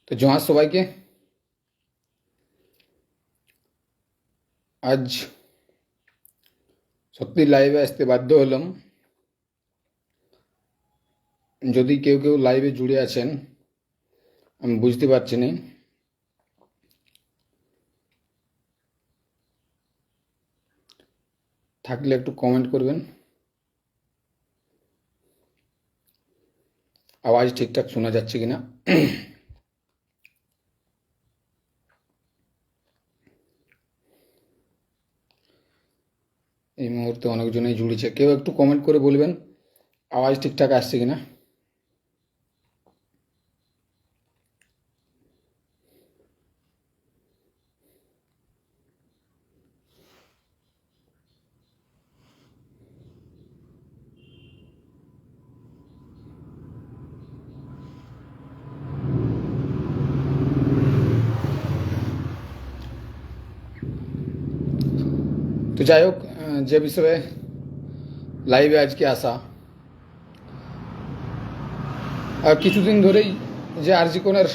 তো জোহার সবাইকে। আজ সত্যি লাইভে আসতে বাধ্য হলাম। যদি কেউ কেউ লাইভে জুড়ে আছেন আমি বুঝতে পারছি না। থাকলে একটু কমেন্ট করবেন। আওয়াজ ঠিকঠাক শোনা যাচ্ছে কিনা। এই মুহূর্তে অনেকজনেই জুড়েছে, কেউ একটু কমেন্ট করে বলবেন আওয়াজ ঠিকঠাক আসছে কিনা। তো যাই হোক, যে বিষয়ে লাইভে আজকে আসা, কিছুদিন ধরেই যে আরজি কোণের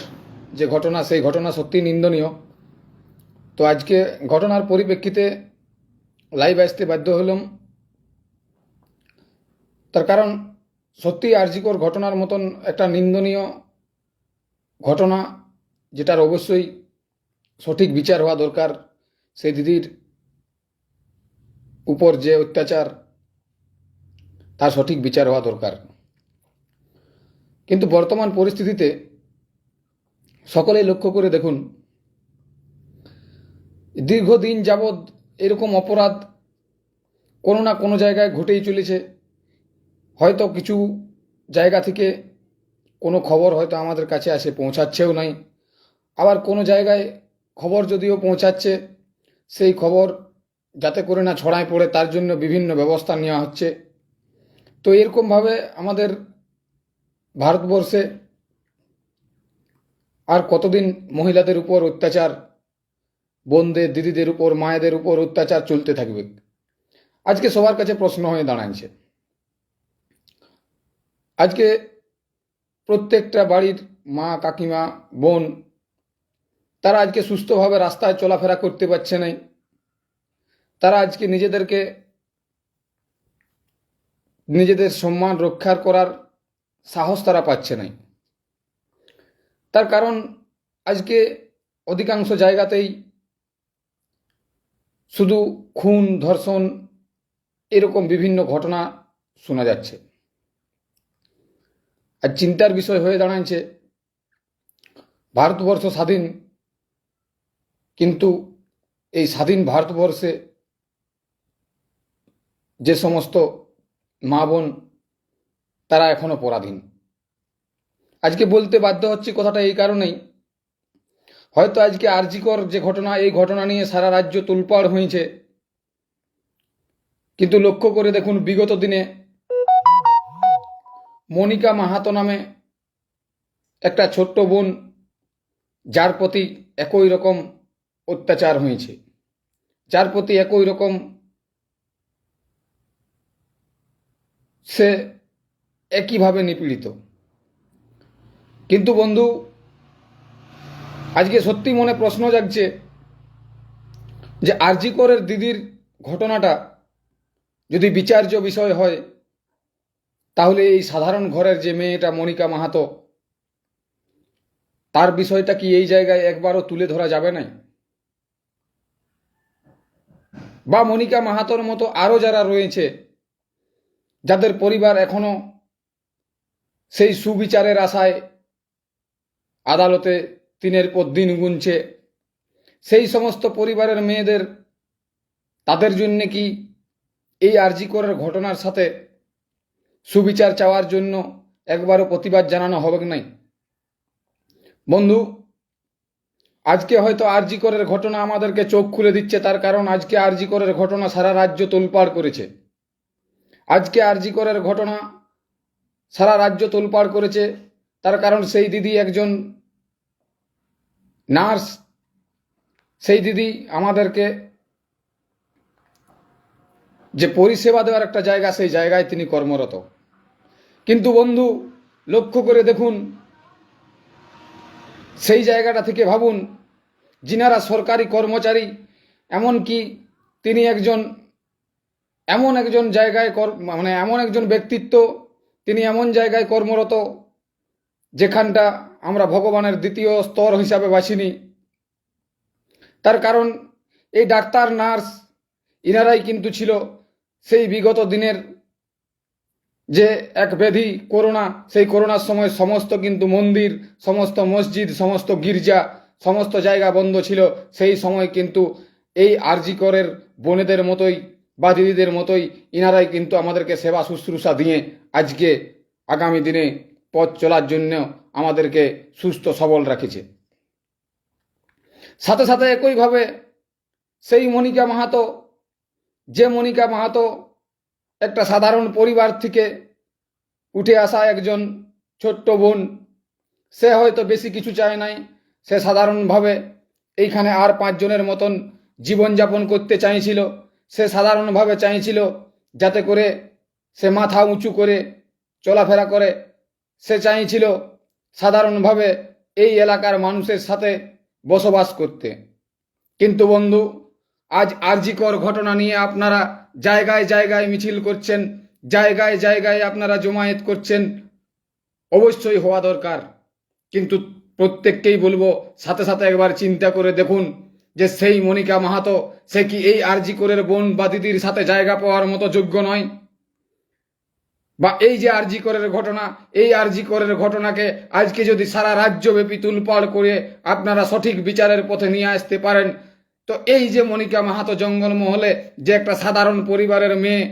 যে ঘটনা, সেই ঘটনা সত্যি নিন্দনীয়। তো আজকে ঘটনার পরিপ্রেক্ষিতে লাইভ আসতে বাধ্য হলাম। তার কারণ সত্যি আরজিকর ঘটনার মতন একটা নিন্দনীয় ঘটনা, যেটার অবশ্যই সঠিক বিচার হওয়া দরকার। সেই দিদির উপর যে অত্যাচার, তার সঠিক বিচার হওয়া দরকার। কিন্তু বর্তমান পরিস্থিতিতে সকলেই লক্ষ্য করে দেখুন, দীর্ঘদিন যাবৎ এরকম অপরাধ কোনো না কোনো জায়গায় ঘটেই চলেছে। হয়তো কিছু জায়গা থেকে কোনো খবর হয়তো আমাদের কাছে আসে পৌঁছাচ্ছেও নাই, আবার কোনো জায়গায় খবর যদিও পৌঁছাচ্ছে, সেই খবর যাতে করে না ছড়ায় পড়ে তার জন্য বিভিন্ন ব্যবস্থা নেওয়া হচ্ছে। তো এরকমভাবে আমাদের ভারতবর্ষে আর কতদিন মহিলাদের উপর অত্যাচার, বোনদের, দিদিদের উপর, মায়েদের উপর অত্যাচার চলতে থাকবে? আজকে সবার কাছে প্রশ্ন হয়ে দাঁড়াচ্ছে। আজকে প্রত্যেকটা বাড়ির মা, কাকিমা, বোন, তারা আজকে সুস্থভাবে রাস্তায় চলাফেরা করতে পারছে না। তারা আজকে নিজেদের সম্মান রক্ষা করার সাহস তারা পাচ্ছে না। তার কারণ আজকে অধিকাংশ জায়গাতেই শুধু খুন, ধর্ষণ, এরকম বিভিন্ন ঘটনা শোনা যাচ্ছে। আর চিন্তার বিষয় হয়ে দাঁড়াচ্ছে, ভারতবর্ষ স্বাধীন, কিন্তু এই স্বাধীন ভারতবর্ষে যে সমস্ত মা বোন, তারা এখনো পরাধীন। আজকে বলতে বাধ্য হচ্ছে কথাটা এই কারণেই, হয়তো আজকে আরজিকর যে ঘটনা, এই ঘটনা নিয়ে সারা রাজ্য তোলপাড় হয়েছে। কিন্তু লক্ষ্য করে দেখুন, বিগত দিনে মনিকা মাহাতো নামে একটা ছোট্ট বোন, যার প্রতি একই রকম অত্যাচার হয়েছে, যার প্রতি একই রকম সে একইভাবে নিপীড়িত। কিন্তু বন্ধু, আজকে সত্যি মনে প্রশ্ন জাগছে যে আরজি করের দিদির ঘটনাটা যদি বিচার্য বিষয় হয়, তাহলে এই সাধারণ ঘরের যে মেয়েটা মনিকা মাহাতো, তার বিষয়টা কি এই জায়গায় একবারও তুলে ধরা যাবে না? বা মনিকা মাহাতোর মতো আরও যারা রয়েছে, যাদের পরিবার এখনো সেই সুবিচারের আশায় আদালতে দিনের পর দিন গুনছে, সেই সমস্ত পরিবারের মেয়েদের, তাদের জন্য কি এই আরজি করের ঘটনার সাথে সুবিচার চাওয়ার জন্য একবারও প্রতিবাদ জানানো হবে নাই? বন্ধু, আজকে হয়তো আরজি করের ঘটনা আমাদেরকে চোখ খুলে দিচ্ছে, তার কারণ আজকে আরজি করের ঘটনা সারা রাজ্য তোলপাড় করেছে। আজকে আরজি করের ঘটনা সারা রাজ্য তোলপাড় করেছে, তার কারণ সেই দিদি একজন নার্স। সেই দিদি আমাদেরকে যে পরিষেবা দেওয়ার একটা জায়গা, সেই জায়গায় তিনি কর্মরত। কিন্তু বন্ধু, লক্ষ্য করে দেখুন, সেই জায়গাটা থেকে ভাবুন, যিনারা সরকারি কর্মচারী, এমনকি তিনি এমন একজন জায়গায় মানে এমন একজন ব্যক্তিত্ব, তিনি এমন জায়গায় কর্মরত যেখানটা আমরা ভগবানের দ্বিতীয় স্তর হিসাবে বাছিনি। তার কারণ এই ডাক্তার, নার্স, ইনারাই কিন্তু ছিল সেই বিগত দিনের যে এক ব্যাধি করোনা, সেই করোনার সময় সমস্ত কিন্তু মন্দির, সমস্ত মসজিদ, সমস্ত গির্জা, সমস্ত জায়গা বন্ধ ছিল। সেই সময় কিন্তু এই আরজি করের বোনেদের মতোই বা দিদিদের মতোই ইনারাই কিন্তু আমাদেরকে সেবা শুশ্রূষা দিয়ে আজকে আগামী দিনে পথ চলার জন্য আমাদেরকে সুস্থ সবল রাখেছে। সাথে সাথে একইভাবে সেই মনিকা মাহাতো, যে মনিকা মাহাতো একটা সাধারণ পরিবার থেকে উঠে আসা একজন ছোট্ট বোন, সে হয়তো বেশি কিছু চায় নাই। সে সাধারণভাবে এইখানে আর 5 জনের মতন জীবনযাপন করতে চাইছিল। সে সাধারণভাবে চাইছিল যাতে করে সে মাথা উঁচু করে চলাফেরা করে। সে চাইছিল সাধারণভাবে এই এলাকার মানুষের সাথে বসবাস করতে। কিন্তু বন্ধু, আজ আরজি কর ঘটনা নিয়ে আপনারা জায়গায় জায়গায় মিছিল করছেন, জায়গায় জায়গায় আপনারা জমায়েত করছেন। অবশ্যই হওয়া দরকার, কিন্তু প্রত্যেককেই বলবো সাথে সাথে একবার চিন্তা করে দেখুন যে সেই মনিকা মাহাতো, সে কি এই আরজি করের বোন বা দিদির সাথে জায়গা পাওয়ার মতো যোগ্য নয়? বা এই যে আরজি করের ঘটনা, এই আরজি করের ঘটনাকে আজকে যদি সারা রাজ্যব্যাপী তুলপাড় করে আপনারা সঠিক বিচারের পথে নিয়ে আসতে পারেন, তো এই যে মনিকা মাহাতো জঙ্গলমহলে যে একটা সাধারণ পরিবারের মেয়ে,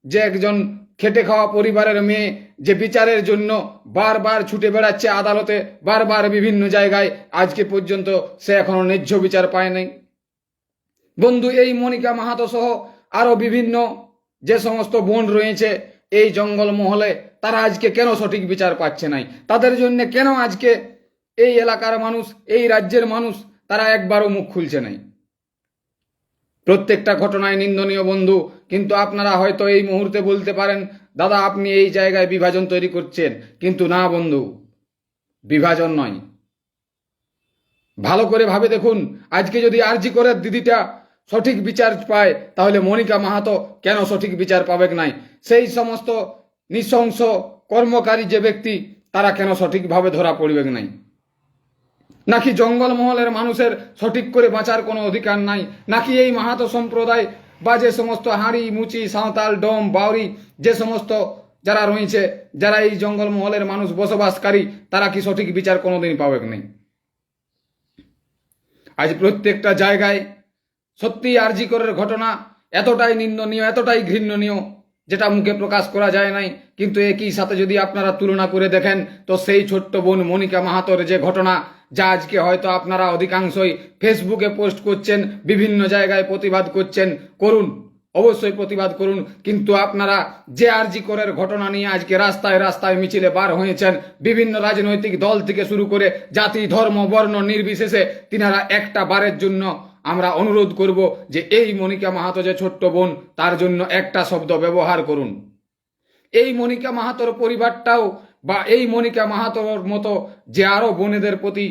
যে একজন খেটে খাওয়া পরিবারের মেয়ে, যে বিচারের জন্য বারবার ছুটে বেড়াচ্ছে আদালতে, বারবার বিভিন্ন জায়গায়, আজকে পর্যন্ত সে এখনো ন্যায্য বিচার পায় নাই। বন্ধু, এই মনিকা মাহাতো সহ আরো বিভিন্ন যে সমস্ত বোন রয়েছে এই জঙ্গলমহলে, তারা আজকে কেন সঠিক বিচার পাচ্ছে নাই? তাদের জন্য কেন আজকে এই এলাকার মানুষ, এই রাজ্যের মানুষ তারা একবারও মুখ খুলছে নাই? প্রত্যেকটা ঘটনায় নিন্দনীয় বন্ধু, কিন্তু আপনারা হয়তো এই মুহূর্তে বলতে পারেন, দাদা আপনি এই জায়গায় বিভাজন তৈরি করছেন। কিন্তু না বন্ধু, বিভাজন নয়। ভালো করে ভাবে দেখুন, আজকে যদি আরজি করে দিদিটা সঠিক বিচার পায়, তাহলে মনিকা মাহাতো কেন সঠিক বিচার পাবে নাই? সেই সমস্ত নৃশংস কর্মকারী যে ব্যক্তি, তারা কেন সঠিকভাবে ধরা পড়বে নাই? নাকি জঙ্গলমহলের মানুষের সঠিক করে বাঁচার কোনো অধিকার নাই? নাকি এই মাহাতো সম্প্রদায় বা যে সমস্ত হাঁড়ি, মুচি, সাঁওতাল, ডোম, বাউরি, যে সমস্ত যারা রয়েছে, যারা এই জঙ্গলমহলের মানুষ বসবাসকারী, তারা কি সঠিক বিচার কোনোদিন পাবে নাই? আজ প্রত্যেকটা জায়গায় সত্যি আরজি করের ঘটনা এতটাই নিন্দনীয়, এতটাই ঘৃণ্যনীয়, যেটা মুখে প্রকাশ করা যায় নাই। কিন্তু একই সাথে যদি আপনারা তুলনা করে দেখেন, তো সেই ছোট্ট বোন মনিকা মাহাতোর যে ঘটনা, যা আজকে হয়তো আপনারা অধিকাংশই ফেসবুকে পোস্ট করছেন, বিভিন্ন জায়গায় প্রতিবাদ করছেন, করুন, অবশ্যই প্রতিবাদ করুন। কিন্তু আপনারা যে আরজি করের ঘটনা নিয়ে আজকে রাস্তায় রাস্তায় মিছিলে বার হয়েছেন, বিভিন্ন রাজনৈতিক দল থেকে শুরু করে জাতি, ধর্ম, বর্ণ নির্বিশেষে, তিনারা একটা বারের জন্য আমরা অনুরোধ করব যে এই মনিকা মাহাতো যে ছোট্ট বোন, তার জন্য একটা শব্দ ব্যবহার করুন। এই মনিকা মাহাতোর পরিবারটাও বা এই মনিকা মাহাতোর মতো যে আরো বোনেদের প্রতি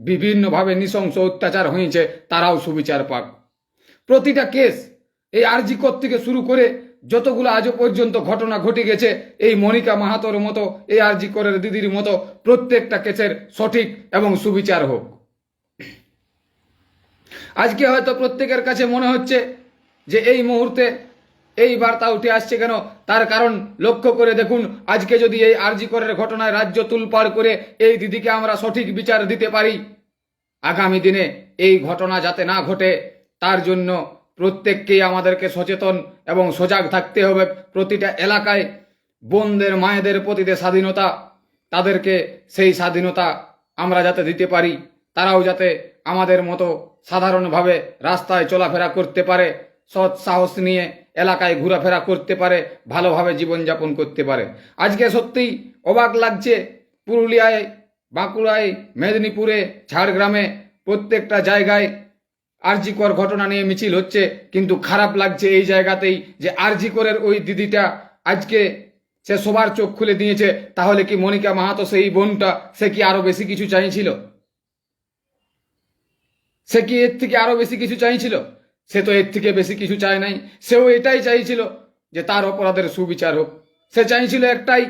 বিভিন্নভাবে নৃশংস অত্যাচার হয়েছে, তারাও সুবিচার পাক। প্রতিটা কেস, এই আরজি কর থেকে শুরু করে যতগুলো আজও পর্যন্ত ঘটনা ঘটে গেছে, এই মনিকা মাহাতোর মতো, এই আরজি করের দিদির মতো প্রত্যেকটা কেসের সঠিক এবং সুবিচার হোক। আজকে হয়তো প্রত্যেকের কাছে মনে হচ্ছে যে এই মুহূর্তে এই বার্তা উঠে আসছে কেন, তার কারণ লক্ষ্য করে দেখুন, আজকে যদি এই আরজি করের ঘটনায় রাজ্য তুলপাড় করে এই দিদিকে আমরা সঠিক বিচার দিতে পারি, আগামী দিনে এই ঘটনা যাতে না ঘটে, তার জন্য প্রত্যেককেই আমাদেরকে সচেতন এবং সজাগ থাকতে হবে। প্রতিটা এলাকায় বোনদের, মায়েদের প্রতি যে স্বাধীনতা, তাদেরকে সেই স্বাধীনতা আমরা যাতে দিতে পারি, তারাও যাতে আমাদের মতো সাধারণভাবে রাস্তায় চলাফেরা করতে পারে, সৎ সাহস নিয়ে এলাকায় ঘোরাফেরা করতে পারে, ভালোভাবে জীবনযাপন করতে পারে। আজকে সত্যিই অবাক লাগছে, পুরুলিয়ায়, বাঁকুড়ায়, মেদিনীপুরে, ঝাড়গ্রামে প্রত্যেকটা জায়গায় আরজি কর ঘটনা নিয়ে মিছিল হচ্ছে, কিন্তু খারাপ লাগছে এই জায়গাতেই যে আরজি করের ওই দিদিটা আজকে সে সবার চোখ খুলে দিয়েছে। তাহলে কি মনিকা মাহাতো সেই বোনটা, সে কি আরো বেশি কিছু চাইছিল? সে কি এর থেকে আরো বেশি কিছু চাইছিল? সে তো এর থেকে বেশি কিছু চায় নাই। সেও এটাই চাইছিল যে তার অপরাধের সুবিচার হোক। সে চাইছিল একটাই,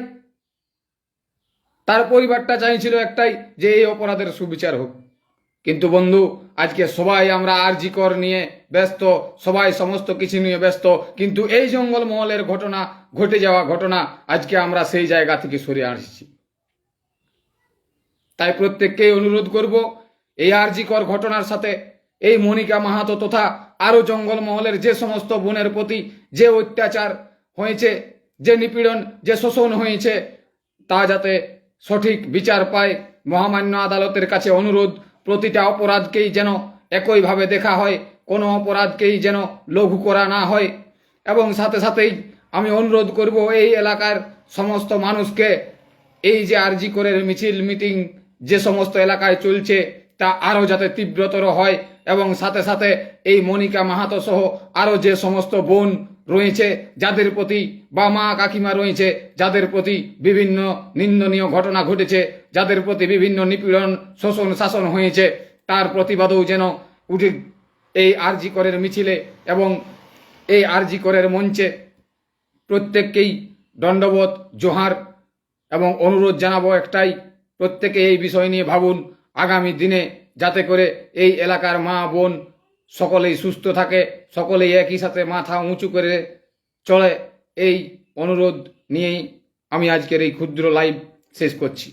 তার পরিবারটা চাইছিল একটাই, যে এই অপরাধের সুবিচার হোক। কিন্তু বন্ধু, আজকে সবাই আমরা আরজি কর নিয়ে ব্যস্ত, সবাই সমস্ত কিছু নিয়ে ব্যস্ত, কিন্তু এই জঙ্গলমহলের ঘটনা, ঘটে যাওয়া ঘটনা, আজকে আমরা সেই জায়গা থেকে সরে আসছি। তাই প্রত্যেককেই অনুরোধ করব, এই আরজি কর ঘটনার সাথে এই মনিকা মাহাতো তথা আরও জঙ্গলমহলের যে সমস্ত বোনের প্রতি যে অত্যাচার হয়েছে, যে নিপীড়ন, যে শোষণ হয়েছে, তা যাতে সঠিক বিচার পায়। মহামান্য আদালতের কাছে অনুরোধ, প্রতিটা অপরাধকেই যেন একইভাবে দেখা হয়, কোনো অপরাধকেই যেন লঘু করা না হয়। এবং সাথে সাথেই আমি অনুরোধ করব এই এলাকার সমস্ত মানুষকে, এই যে আরজি করের মিছিল মিটিং যে সমস্ত এলাকায় চলছে তা আরও যাতে তীব্রতর হয়, এবং সাথে সাথে এই মনিকা মাহাতো সহ আরও যে সমস্ত বোন রয়েছে যাদের প্রতি, বা মা কাকিমা রয়েছে যাদের প্রতি বিভিন্ন নিন্দনীয় ঘটনা ঘটেছে, যাদের প্রতি বিভিন্ন নিপীড়ন শোষণ শাসন হয়েছে, তার প্রতিবাদও যেন উঠে এই আরজি করের মিছিলে এবং এই আরজি করের মঞ্চে। প্রত্যেককেই দণ্ডবোধ, জোহার এবং অনুরোধ জানাবো একটাই, প্রত্যেকে এই বিষয় নিয়ে ভাবুন আগামী দিনে, যাতে করে এই এলাকার মা বোন সকলেই সুস্থ থাকে, সকলেই একই সাথে মাথা উঁচু করে চলে। এই অনুরোধ নিয়েই আমি আজকের এই ক্ষুদ্র লাইভ শেষ করছি।